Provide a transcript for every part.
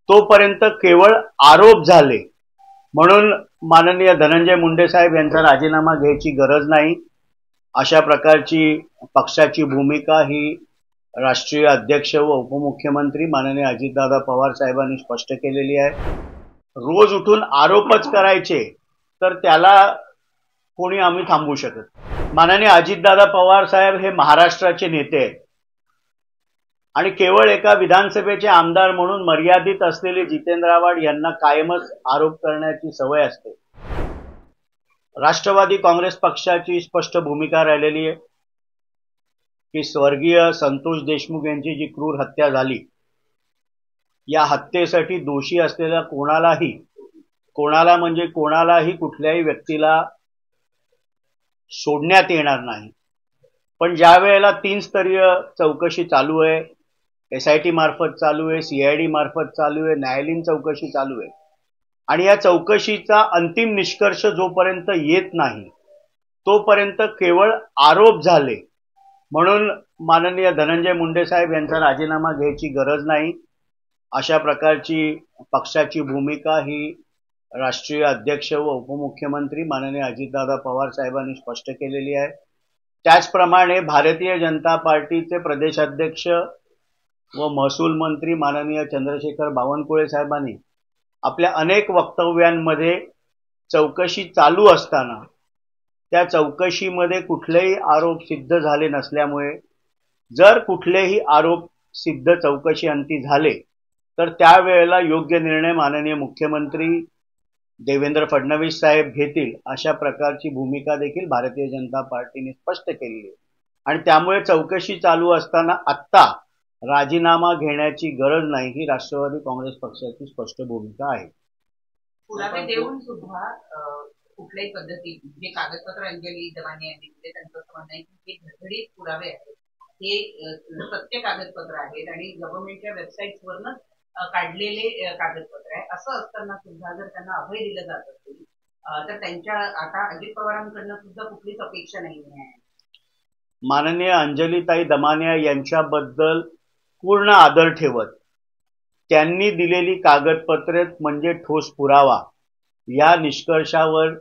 तोपर्यंत केवळ आरोप झाले म्हणून माननीय धनंजय मुंडे साहेब यांचा राजीनामा घ्यायची गरज नाही, अशा प्रकारची पक्षाची भूमिका ही राष्ट्रीय अध्यक्ष व उपमुख्यमंत्री माननीय अजितदादा पवार साहेबांनी स्पष्ट केलेली आहे। रोज उठून आरोपच करायचे तर त्याला कोणी आम्ही थांबवू शकत। माननीय अजितदादा पवार साहेब हे महाराष्ट्राचे नेते आहेत आणि केवळ एका विधानसभेचे आमदार म्हणून मर्यादित असलेले जितेंद्र आव्हाड यांना कायमच आरोप करण्याची सवय असते। राष्ट्रवादी काँग्रेस पक्षाची स्पष्ट भूमिका राहिलेली आहे की स्वर्गीय संतोष देशमुख यांची जी क्रूर हत्या झाली, या हत्येसाठी दोषी असलेल्या कोणालाही कुठल्याही व्यक्तीला सोडण्यात येणार नाही। पण ज्या वेळेला 3 स्तरीय चौकशी चालू आहे, SIT मार्फत चालू आहे, CID मार्फत चालू आहे, न्यायालयीन चौकशी चालू आहे आणि या चौकशीचा अंतिम निष्कर्ष जोपर्यंत येत नाही तोपर्यंत केवळ आरोप झाले म्हणून माननीय धनंजय मुंडे साहेब यांचा राजीनामा घ्यायची गरज नाही, अशा प्रकारची पक्षाची भूमिका ही राष्ट्रीय अध्यक्ष व उपमुख्यमंत्री माननीय अजितदादा पवार साहेबांनी स्पष्ट केलेली आहे। त्याचप्रमाणे भारतीय जनता पार्टीचे प्रदेशाध्यक्ष व महसूल मंत्री माननीय चंद्रशेखर बावनकुळे साहेबांनी आपल्या अनेक वक्तव्यांमध्ये चौकशी चालू असताना त्या चौकशीमध्ये कुठलेही आरोप सिद्ध झाले नसल्यामुळे जर कुठलेही आरोप सिद्ध चौकशी अंती झाले तर त्यावेळेला योग्य निर्णय माननीय मुख्यमंत्री देवेंद्र फडणवीस साहेब घेतील, अशा प्रकारची भूमिका देखील भारतीय जनता पार्टीने स्पष्ट केली आहे आणि त्यामुळे चौकशी चालू असताना आत्ता राजीनामा घेण्याची गरज नाही, ही राष्ट्रवादी काँग्रेस पक्षाची स्पष्ट भूमिका आहे। पुरावे देऊन सुद्धा कुठल्याही पद्धतीत जे कागदपत्र अंजली दमानिया यांनी दिले त्यांचं म्हणणं आहे की हे धडधडीत पुरावे आहेत, हे सत्य कागदपत्र आहेत आणि गव्हर्नमेंटच्या वेबसाईटवरनं काढलेले कागदपत्र आहे। असं असताना सुद्धा जर त्यांना अभय दिलं जात असेल तर त्यांच्या आता अजित पवारांकडनं सुद्धा कुठलीच अपेक्षा नाही आहे। माननीय अंजलीताई दमानिया यांच्याबद्दल पूर्ण आदर ठेवत त्यांनी दिलेली कागदपत्रे म्हणजे ठोस पुरावा, या निष्कर्षावर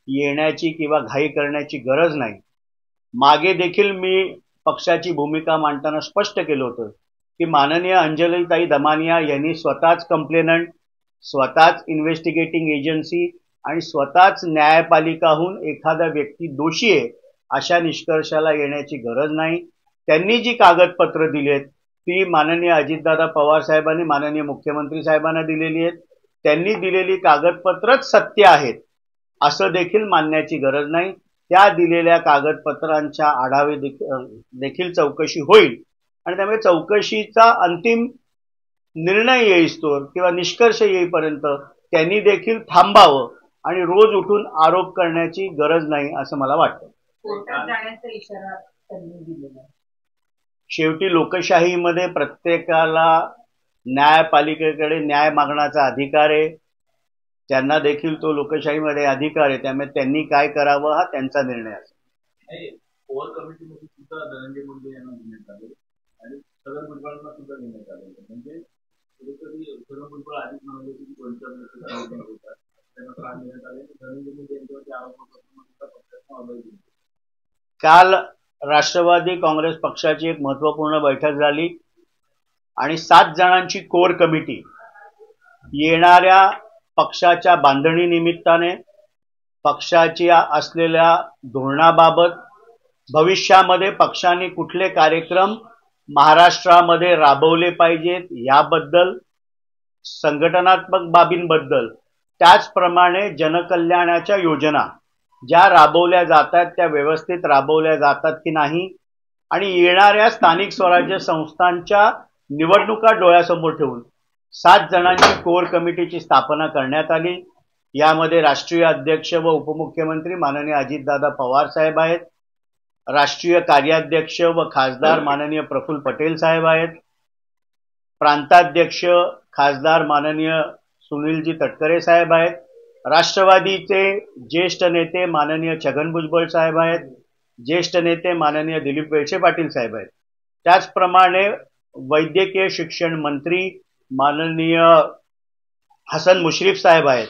येण्याची किंवा घाई करण्याची गरज नाही। मागे देखील मी पक्षाची भूमिका मांडताना स्पष्ट केलं होतं की माननीय अंजलीताई दमानिया यांनी स्वतःच कंप्लेनंट, स्वतःच इन्व्हेस्टिगेटिंग एजन्सी आणि स्वतःच न्यायपालिकाहून एखादा व्यक्ती दोषी आहे अशा निष्कर्षाला येण्याची गरज नाही। त्यांनी जी कागदपत्र दिलेत ती माननीय अजितदादा पवार साहेबांनी माननीय मुख्यमंत्री साहेबांना दिलेली आहेत, त्यांनी दिलेली कागदपत्रच सत्य आहेत असं देखील मानण्याची गरज नाही। त्या दिलेल्या कागदपत्रांच्या आढावे देखील चौकशी होईल आणि त्यामुळे चौकशीचा अंतिम निर्णय येईस्तोवर किंवा निष्कर्ष येईपर्यंत त्यांनी देखील थांबावं आणि रोज उठून आरोप करण्याची गरज नाही असं मला वाटतं। कोर्टात जाण्याचा इशारा त्यांनी दिलेला आहे। शेवटी लोकशाहीमध्ये प्रत्येकाला न्यायपालिकेकडे न्याय मागण्याचा अधिकार आहे, त्यांना देखील तो लोकशाहीमध्ये अधिकार आहे, त्यामुळे त्यांनी काय करावं हा त्यांचा निर्णय असेल। कोर कमिटीमध्ये सुद्धा धनंजय मुंडे यांना घेण्यात आले आणि छगन भुजबळांना सुद्धा घेण्यात आले, म्हणजे कधी छगन भुजबळ आधीच म्हणाले की कोणत्या होतात त्यांना प्राण देण्यात आले, धनंजय मुंडे यांच्यावरती आरोप पक्षाचा अभय दिले। काल राष्ट्रवादी काँग्रेस पक्षाची एक महत्त्वपूर्ण बैठक झाली आणि 7 जणांची कोर कमिटी येणाऱ्या पक्षाच्या बांधणी निमित्ताने, पक्षाच्या असलेल्या धोरणाबाबत, भविष्यामध्ये पक्षाने कुठले कार्यक्रम महाराष्ट्रामध्ये राबवले पाहिजेत याबद्दल, संघटनात्मक बाबींबद्दल, त्याचप्रमाणे जनकल्याणाच्या योजना ज्या राबवल्या जातात त्या व्यवस्थित राबवल्या जातात की नाही आणि येणाऱ्या स्थानिक स्वराज्य संस्थांच्या निवडणुका डोळ्यासमोर ठेवून 7 जणांची कोर कमिटीची स्थापना करण्यात आली। यामध्ये राष्ट्रीय अध्यक्ष व उपमुख्यमंत्री माननीय अजितदादा पवार साहेब आहेत, राष्ट्रीय कार्याध्यक्ष व खासदार माननीय प्रफुल्ल पटेल साहेब आहेत, प्रांताध्यक्ष खासदार माननीय सुनीलजी तटकरे साहेब आहेत, राष्ट्रवादीचे ज्येष्ठ नेते माननीय छगन भुजबळ साहेब आहेत, ज्येष्ठ नेते माननीय दिलीप वळसे पाटील साहेब आहेत। त्याचप्रमाणे वैद्यकीय शिक्षण मंत्री माननीय हसन मुश्रीफ साहेब आहेत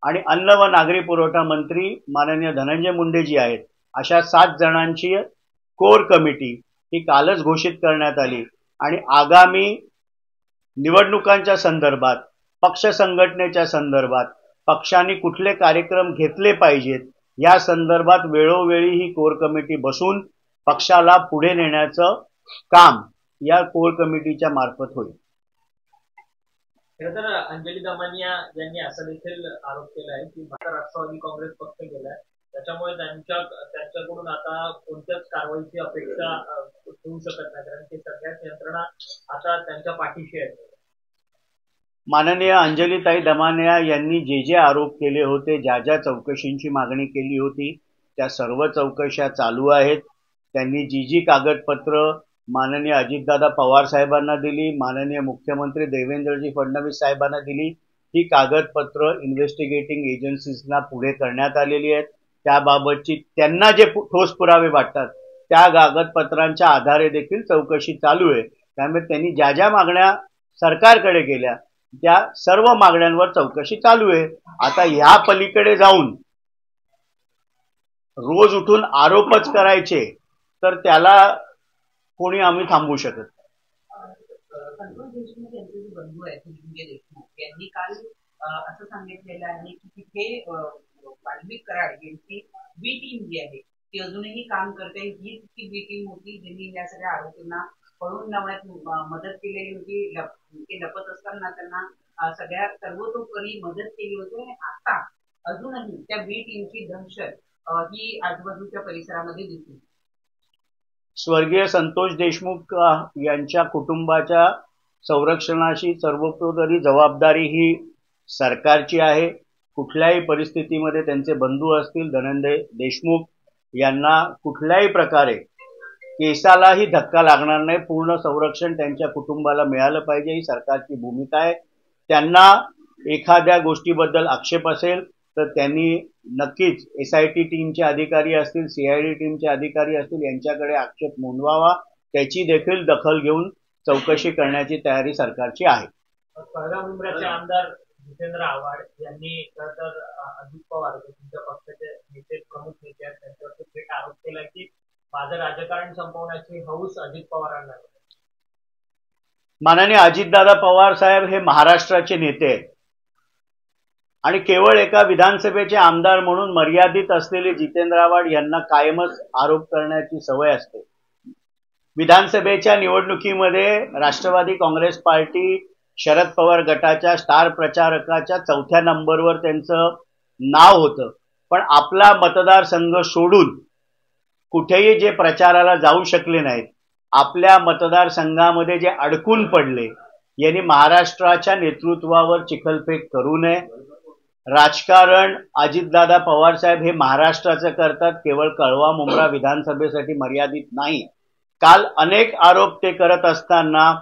आणि अन्न व नागरी पुरवठा मंत्री माननीय धनंजय मुंडेजी आहेत. अशा 7 जणांची कोर कमिटी ही कालच घोषित करण्यात आली आणि आगामी निवडणुकांच्या संदर्भात, पक्ष संघटनेच्या संदर्भात, पक्षांनी कुठले कार्यक्रम घेतले पाहिजेत या संदर्भात वेळोवेळी ही कोर कमिटी बसून पक्षाला पुढे नेण्याचं काम या कोर कमिटीच्या मार्फत होईल. खरं तर अंजली दमानिया यांनी असा देखील आरोप केला आहे की राष्ट्रवादी काँग्रेस पक्ष गेलाय, त्याच्यामुळे त्यांच्याकडून आता कोणत्याच कारवाईची अपेक्षा होऊ शकत नाही, कारण की सगळ्याच यंत्रणा आता त्यांच्या पाठीशी आहेत. माननीय अंजलीताई दमानिया यांनी जे आरोप केले होते, ज्या चौकशींची मागणी केली होती, त्या सर्व चौकशा चालू आहेत. त्यांनी जी कागदपत्र माननीय अजितदादा पवार साहेबांना दिली, माननीय मुख्यमंत्री देवेंद्रजी फडणवीस साहेबांना दिली, ही कागदपत्र इन्व्हेस्टिगेटिंग एजन्सीजना पुढे करण्यात आलेली आहेत. त्याबाबतची त्यांना जे ठोस पुरावे वाटतात त्या कागदपत्रांच्या आधारे देखील चौकशी चालू आहे. त्यामुळे त्यांनी ज्या मागण्या सरकारकडे केल्या त्या सर्व मागण्यांवर चौकशी चालू आहे. आता ह्या पलीकडे जाऊन रोज उठून आरोपच करायचे तर त्याला कोणी आम्ही थांबवू शकत. संतोष देशमुख यांचे जे बंधू आहेत धनंजय देशमुख यांनी काल असं सांगितलेलं आहे की तिथे वाल्मिक कराड यांची बी टीम जी आहे ती अजूनही काम करते. ही ती बी टीम होती ज्यांनी या सगळ्या आरोपींना पळून लावण्यात मदत केलेली होती. ते लपत असताना त्यांना सगळ्या सर्वतोपरी मदत केली होती आणि आता अजूनही त्या बी टीमची दहशत ही आजूबाजूच्या परिसरामध्ये दिसते. स्वर्गीय संतोष देशमुख यांच्या कुटुंबाच्या संरक्षणाशी सर्वतोपरी जबाबदारी ही सरकारची आहे. कुठल्याही परिस्थितीमध्ये त्यांचे बंधू असतील धनंजय देशमुख यांना कुठल्याही प्रकारे केसालाही धक्का लागणार नाही. पूर्ण संरक्षण त्यांच्या कुटुंबाला मिळालं पाहिजे ही सरकारची भूमिका आहे. त्यांना एखाद्या गोष्टीबद्दल आक्षेप असेल तर त्यांनी नक्कीच SIT टीमचे अधिकारी असतील, CID टीमचे अधिकारी असतील यांच्याकडे आक्षेप नोंदवावा. त्याची देखील दखल घेऊन चौकशी करण्याची तयारी सरकारची आहे. मुंब्र्याचे आमदार जितेंद्र आव्हाड यांनी तर अजित पवार तुमच्या पक्षाचे नेते प्रमुख नेते आहेत त्यांच्यावर थेट आरोप केला की माझं राजकारण संपवण्याची हौस अजित पवारांना. माननीय अजितदादा पवार साहेब हे महाराष्ट्राचे नेते आहेत आणि केवळ एका विधानसभेचे आमदार म्हणून मर्यादित असलेले जितेंद्र आव्हाड यांना कायमच आरोप करण्याची सवय असते. विधानसभेच्या निवडणुकीमध्ये राष्ट्रवादी काँग्रेस पार्टी शरद पवार गटाच्या स्टार प्रचारकाच्या 4थ्या नंबरवर त्यांचं नाव होतं. पण आपला मतदारसंघ सोडून कुठेही जे प्रचाराला जाऊ शकले नाहीत, आपल्या मतदारसंघामध्ये जे अडकून पडले, यांनी महाराष्ट्राच्या नेतृत्वावर चिखलफेक करू नये. राजकारण अजितदादा पवार साहेब हे महाराष्ट्राचं करतात, केवळ कळवा मुंब्रा विधानसभेसाठी मर्यादित नाही. काल अनेक आरोप ते करत असताना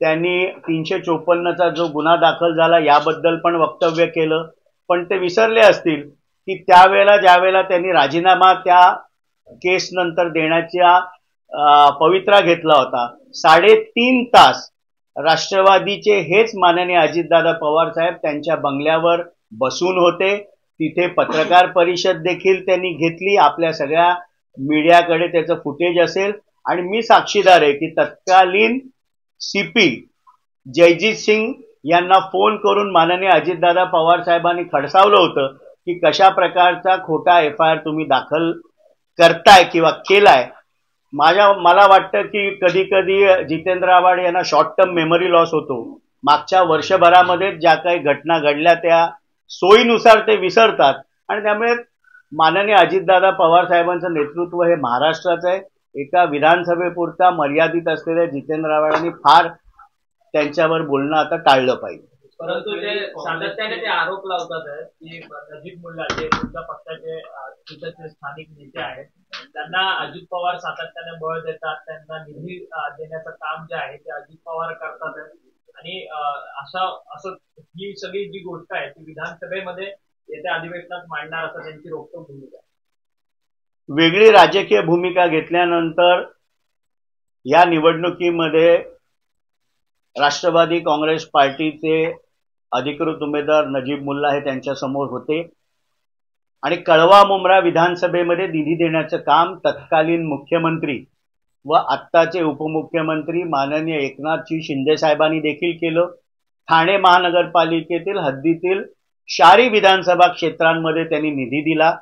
त्यांनी 354चा जो गुन्हा दाखल झाला याबद्दल पण वक्तव्य केलं. पण ते विसरले असतील की त्यावेळेला ज्यावेळेला त्यांनी राजीनामा त्या केस नंतर देण्याचा पवित्रा घेतला होता, 3.5 तास राष्ट्रवादीचे हेच माननीय अजितदादा पवार साहेब त्यांच्या बंगल्यावर बसून होते. तिथे पत्रकार परिषद देखील त्यांनी घेतली. आपल्या सगळ्या मीडियाकडे त्याचं फुटेज असेल आणि मी साक्षीदार आहे की तत्कालीन CP जयजीत सिंग यांना फोन करून माननीय अजितदादा पवार साहेबांनी खडसावलं होतं की कशा प्रकारचा खोटा FIR तुम्ही दाखल करताय किंवा केलाय. मला वाटतं की कधी कधी जितेंद्र आव्हाड यांना शॉर्ट टर्म मेमरी लॉस होतो. मागच्या वर्षभरामध्ये ज्या काही घटना घडल्या त्या सोयीनुसार ते विसरतात आणि त्यामुळे माननीय अजितदादा पवार साहेबांचं नेतृत्व हे महाराष्ट्राचं आहे. एका विधानसभेपुरता मर्यादित असलेल्या जितेंद्र आव्हाडांनी फार त्यांच्यावर बोलणं आता टाळलं पाहिजे. परंतु ते सातत्याने ते आरोप लावतात की अजित मुल्ला जे तुमच्या पक्षाचे तिथचे स्थानिक नेते आहेत त्यांना अजित पवार सातत्याने बळ देतात, त्यांना निधी देण्याचं काम जे आहे ते अजित पवार करतात आणि असं ही सगळी जी गोष्ट आहे ती विधानसभेमध्ये येत्या अधिवेशनात मांडणार असं त्यांची रोखठोक भूमिका आहे. वेगळी राजकीय भूमिका घेतल्यानंतर या निवडणुकीमध्ये राष्ट्रवादी काँग्रेस पार्टीचे अधिकृत उमेदवार नजीब मुल्ला हे त्यांच्या समोर होते आणि कळवा मुंब्रा विधानसभेमध्ये निधी देण्याचं काम तत्कालीन मुख्यमंत्री व आत्ताचे उपमुख्यमंत्री माननीय एकनाथजी शिंदे साहेबांनी देखील केलं. ठाणे महानगरपालिकेतील हद्दीतील शारी विधानसभा क्षेत्रांमध्ये त्यांनी निधी दिला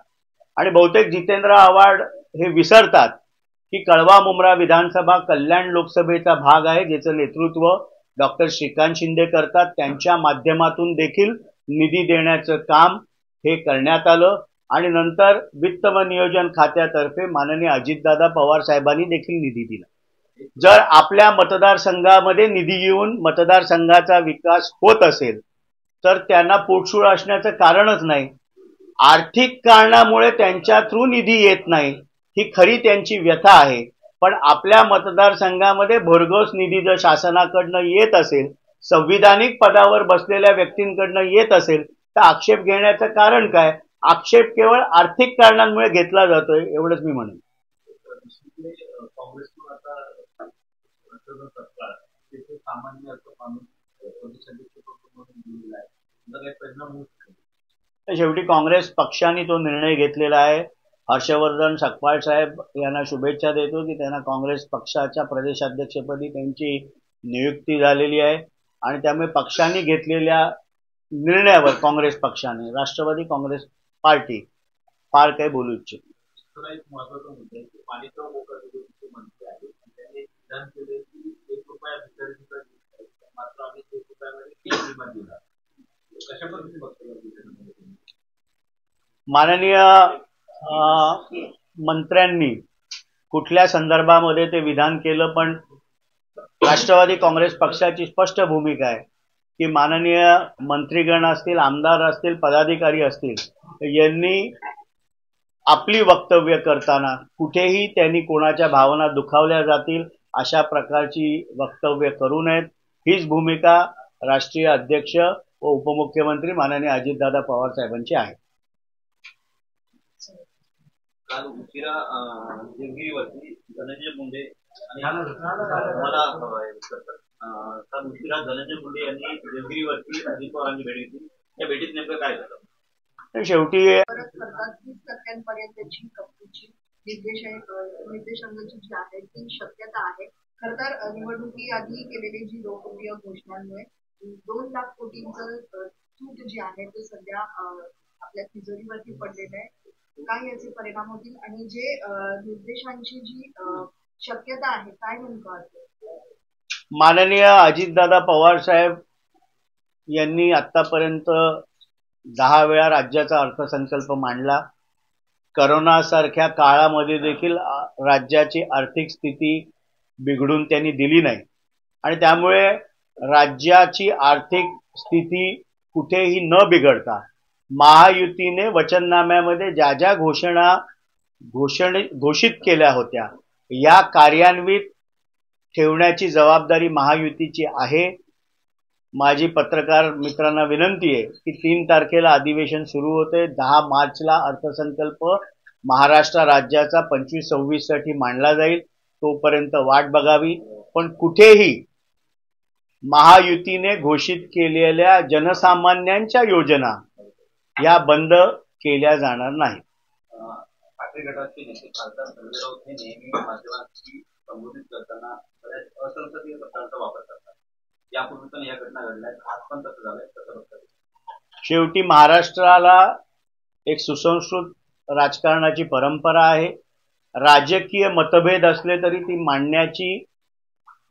आणि बहुतेक जितेंद्र आव्हाड हे विसरतात की कळवा मुंब्रा विधानसभा कल्याण लोकसभेचा भाग आहे, ज्याचं नेतृत्व डॉक्टर श्रीकांत शिंदे करतात. त्यांच्या माध्यमातून देखील निधी देण्याचं काम हे करण्यात आलं आणि नंतर वित्त व नियोजन खात्यातर्फे माननीय अजितदादा पवार साहेबांनी देखील निधी दिला. जर आपल्या मतदारसंघामध्ये निधी येऊन मतदारसंघाचा विकास होत असेल तर त्यांना पोटशूळ असण्याचं कारणच नाही. आर्थिक कारणामुळे त्यांच्या थ्रू निधी येत नाही ही खरी त्यांची व्यथा आहे. पण आपल्या मतदारसंघामध्ये भरघोस निधी जर शासनाकडनं येत असेल, संविधानिक पदावर बसलेल्या व्यक्तींकडनं येत असेल तर आक्षेप घेण्याचं कारण काय? आक्षेप केवळ आर्थिक कारणांमुळे घेतला जातोय एवढंच मी म्हणेन. काँग्रेसतून आता सरकार त्याचे सामान्य अर्थ माणूस दिलेला आहे, परिणाम होऊ शकतो. शेवटी काँग्रेस पक्षाने तो निर्णय घेतलेला आहे. हर्षवर्धन सकपाळ साहेब यांना शुभेच्छा देतो की त्यांना काँग्रेस पक्षाच्या प्रदेशाध्यक्षपदी त्यांची नियुक्ती झालेली आहे आणि त्यामुळे पक्षाने घेतलेल्या निर्णयावर काँग्रेस पक्षाने, राष्ट्रवादी काँग्रेस पार्टी फार काही बोलू इच्छित. एक महत्वाचा मुद्दा आहे की माणिकराव गोकाटे मंत्री आहेत आणि त्यांनी विधान केले की ₹1 मात्र आम्ही ₹1 दिला. कशा पद्धतीने बघतो? माननीय मंत्र्यांनी कुठल्या संदर्भामध्ये ते विधान केलं, पण राष्ट्रवादी काँग्रेस पक्षाची स्पष्ट भूमिका आहे की माननीय मंत्रीगण असतील, आमदार असतील, पदाधिकारी असतील, यांनी आपली वक्तव्य करताना कुठेही त्यांनी कोणाच्या भावना दुखावल्या जातील अशा प्रकारची वक्तव्य करू नयेत. हीच भूमिका राष्ट्रीय अध्यक्ष व उपमुख्यमंत्री माननीय अजितदादा पवार साहेबांची आहे. काल उशिरा देवगिरीवरती धनंजय मुंडे मला काल उशिरा धनंजय मुंडे यांनी देवगिरीवरती अजित पवारांची भेट घेतली. त्या भेटीत नेमकं काय झालं? शेवटी 30% कंपनीची निर्देशांकाची जी आहे ती शक्यता आहे. खरं तर निवडणुकीआधी केलेली जी लोकप्रिय घोषणांमुळे 2 लाख कोटींचं सूट जी आहे ते सध्या आपल्या तिजोरीवरती पडलेलं आहे. काय याचे परिणाम होतील आणि जे निर्देशांची जी शक्यता आहे काय नेमकं असेल? माननीय अजितदादा पवार साहेब यांनी आतापर्यंत 10 वेळा राज्याचा अर्थसंकल्प मांडला. करोनासारख्या काळामध्ये देखील राज्याची आर्थिक स्थिती बिघडून त्यांनी दिली नाही आणि त्यामुळे राज्याची आर्थिक स्थिती कुठेही न बिघडता महायुतीने वचननाम्यामध्ये ज्या ज्या घोषित केल्या होत्या या कार्यान्वित ठेवण्याची जबाबदारी महायुतीची आहे. माझी पत्रकार मित्रांना विनंती आहे की 3 तारखेला अधिवेशन सुरू होते. 10 मार्चला अर्थसंकल्प महाराष्ट्र राज्याचा 25-26 साठी मांडला जाईल. तोपर्यंत वाट बघावी. पण कुठेही महायुतीने घोषित केलेल्या जनसामान्यांच्या योजना या बंद केल्या जाणार नाहीत. ठाकरे गटाचे नेते खासदार संजय राऊत हे नेहमी माध्यमांशी संबोधित करताना बऱ्याच असंसदीय शब्दांचा वापर करतात. यापूर्वी पण या घटना घडल्या, आज पण तसं झालंय, कसं बघतात? शेवटी महाराष्ट्राला एक सुसंस्कृत राजकारणाची परंपरा आहे. राजकीय मतभेद असले तरी ती मांडण्याची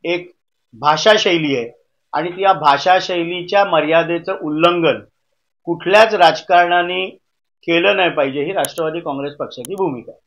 एक भाषाशैली आहे आणि त्या भाषाशैलीच्या मर्यादेचं उल्लंघन कुठल्याच राजकारणाने केलं नाही पाहिजे ही राष्ट्रवादी काँग्रेस पक्षाची भूमिका आहे.